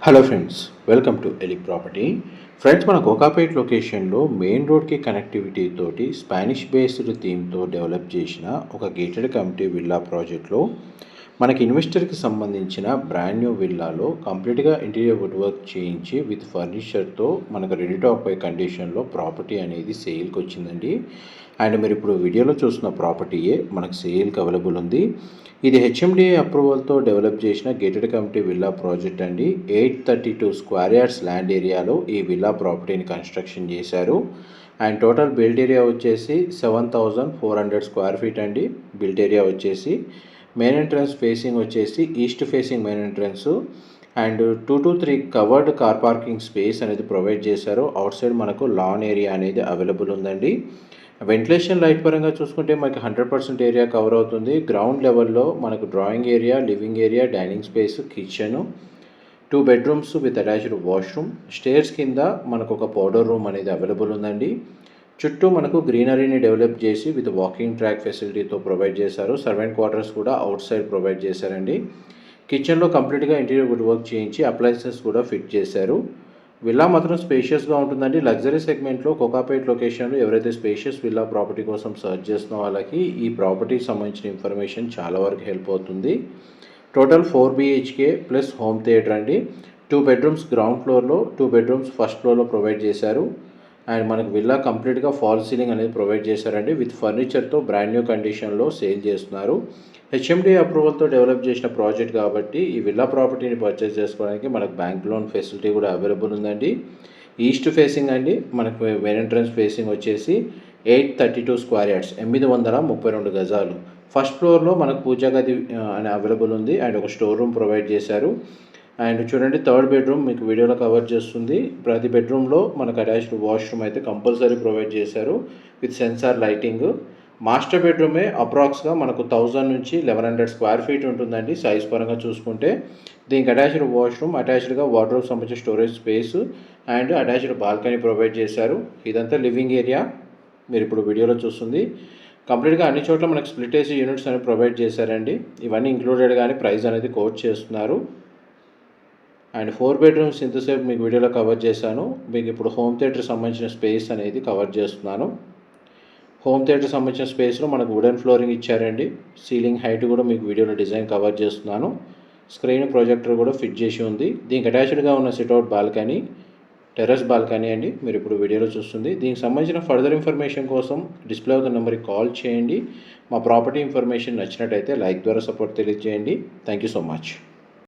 Hello friends, welcome to Eli property. Friends, మన కోకాపేట్ లొకేషన్లో main రోడ్కి కనెక్టివిటీ తోటి స్పానిష్ బేస్డ్ థీమ్తో డెవలప్ చేసిన ఒక గేటెడ్ కమ్యూనిటీ విల్లా ప్రాజెక్ట్లో మనకి ఇన్వెస్టర్కి సంబంధించిన బ్రాండ్ న్యూ విల్లాలో కంప్లీట్గా ఇంటీరియర్ వుడ్ వర్క్ చేయించి విత్ ఫర్నిచర్తో మనకు రెడీ టు ఆక్యుపై కండిషన్లో ప్రాపర్టీ అనేది సేల్కి వచ్చిందండి. అండ్ మీరు ఇప్పుడు వీడియోలో చూస్తున్న ప్రాపర్టీయే మనకు సేల్కి అవైలబుల్ ఉంది. ఇది హెచ్ఎండిఏ అప్రూవల్తో డెవలప్ చేసిన గేటెడ్ కమ్యూనిటీ విల్లా ప్రాజెక్ట్ అండి. 832 స్క్వేర్ యార్డ్స్ ల్యాండ్ ఏరియాలో ఈ విల్లా ప్రాపర్టీని కన్స్ట్రక్షన్ చేశారు. అండ్ టోటల్ బిల్డ్ ఏరియా వచ్చేసి 7400 స్క్వేర్ ఫీట్ అండి. బిల్డ్ ఏరియా వచ్చేసి మెయిన్ ఎంట్రన్స్ ఫేసింగ్ వచ్చేసి east facing main entrance and 2 to 3 covered car parking space అనేది ప్రొవైడ్ చేశారు. అవుట్ సైడ్ మనకు లాన్ ఏరియా అనేది అవైలబుల్ ఉందండి. వెంటిలేషన్ లైట్ పరంగా చూసుకుంటే మనకి 100% ఏరియా కవర్ అవుతుంది. గ్రౌండ్ లెవెల్లో మనకు drawing area, living area, dining space, kitchen, 2 bedrooms with attached washroom, stairs కింద మనకు ఒక పౌడర్ రూమ్ అనేది అవైలబుల్ ఉందండి. చుట్టూ మనకు గ్రీనరీని డెవలప్ చేసి విత్ వాకింగ్ ట్రాక్ ఫెసిలిటీతో ప్రొవైడ్ చేశారు. సర్వెంట్ క్వార్టర్స్ కూడా అవుట్ సైడ్ ప్రొవైడ్ చేశారండి. కిచెన్లో కంప్లీట్గా ఇంటీరియర్ వుడ్ వర్క్ చేయించి అప్లయన్సెస్ కూడా ఫిట్ చేశారు. విల్లా మాత్రం స్పేషియస్గా ఉంటుందండి. లగ్జరీ సెగ్మెంట్లో కోకాపేట్ లొకేషన్లో ఎవరైతే స్పేషియస్ విల్లా ప్రాపర్టీ కోసం సర్చ్ చేస్తున్న వాళ్ళకి ఈ ప్రాపర్టీకి సంబంధించిన ఇన్ఫర్మేషన్ చాలా వరకు హెల్ప్ అవుతుంది. Total 4 BHK plus home theatre అండి. 2 బెడ్రూమ్స్ గ్రౌండ్ ఫ్లోర్లో, 2 బెడ్రూమ్స్ ఫస్ట్ ఫ్లోర్లో ప్రొవైడ్ చేశారు. అండ్ మనకు విల్లా కంప్లీట్గా ఫాల్ సీలింగ్ అనేది ప్రొవైడ్ చేశారండి. విత్ ఫర్నిచర్తో బ్రాండ్ న్యూ కండిషన్లో సేల్ చేస్తున్నారు. హెచ్ఎండిఏ అప్రూవల్తో డెవలప్ చేసిన ప్రాజెక్ట్ కాబట్టి ఈ విల్లా ప్రాపర్టీని పర్చేస్ చేసుకోవడానికి మనకు బ్యాంక్ లోన్ ఫెసిలిటీ కూడా అవైలబుల్ ఉందండి. ఈస్ట్ ఫేసింగ్ అండి. మనకు మెయిన్ ఎంట్రన్స్ ఫేసింగ్ వచ్చేసి 832 స్క్వేర్ యార్డ్స్, 832 గజాలు. ఫస్ట్ ఫ్లోర్లో మనకు పూజా గది అని అవైలబుల్ ఉంది అండ్ ఒక స్టోర్ రూమ్ ప్రొవైడ్ చేశారు. అండ్ చూడండి, థర్డ్ బెడ్రూమ్ మీకు వీడియోలో కవర్ చేస్తుంది. ప్రతి బెడ్రూమ్లో మనకు అటాచ్డ్ వాష్రూమ్ అయితే కంపల్సరీ ప్రొవైడ్ చేశారు విత్ సెన్సార్ లైటింగ్. మాస్టర్ బెడ్రూమే అప్రాక్స్గా మనకు 1000 నుంచి 1100 స్క్వేర్ ఫీట్ ఉంటుందండి. సైజ్ పరంగా చూసుకుంటే దీనికి అటాచ్డ్ వాష్రూమ్, అటాచ్డ్గా వార్డ్రోబ్ సంబంధించిన storage space and attached balcony provide చేశారు. ఇదంతా లివింగ్ ఏరియా మీరు ఇప్పుడు వీడియోలో చూస్తుంది. కంప్లీట్గా అన్ని చోట్ల మనకు స్ప్లిట్ ఏసీ యూనిట్స్ అనేవి ప్రొవైడ్ చేశారండి. ఇవన్నీ ఇంక్లూడెడ్ కానీ ప్రైస్ అనేది కోట్ చేస్తున్నారు. అండ్ 4 బెడ్రూమ్స్ ఇంతసేపు మీకు వీడియోలో కవర్ చేశాను. మీకు ఇప్పుడు హోమ్ థియేటర్ సంబంధించిన స్పేస్ అనేది కవర్ చేస్తున్నాను. హోమ్ థియేటర్ సంబంధించిన స్పేస్లో మనకు వుడెన్ ఫ్లోరింగ్ ఇచ్చారండి. సీలింగ్ హైట్ కూడా మీకు వీడియోలో డిజైన్ కవర్ చేస్తున్నాను. స్క్రీన్ ప్రొజెక్టర్ కూడా ఫిట్ చేసి ఉంది. దీనికి అటాచ్డ్గా ఉన్న సిట్అవుట్ బాల్కనీ, టెర్రస్ బాల్కనీ అండి మీరు ఇప్పుడు వీడియోలో చూస్తుంది. దీనికి సంబంధించిన ఫర్దర్ ఇన్ఫర్మేషన్ కోసం డిస్ప్లే అవుతున్న నెంబర్కి కాల్ చేయండి. మా ప్రాపర్టీ ఇన్ఫర్మేషన్ నచ్చినట్టయితే లైక్ ద్వారా సపోర్ట్ తెలియజేయండి. Thank you so much.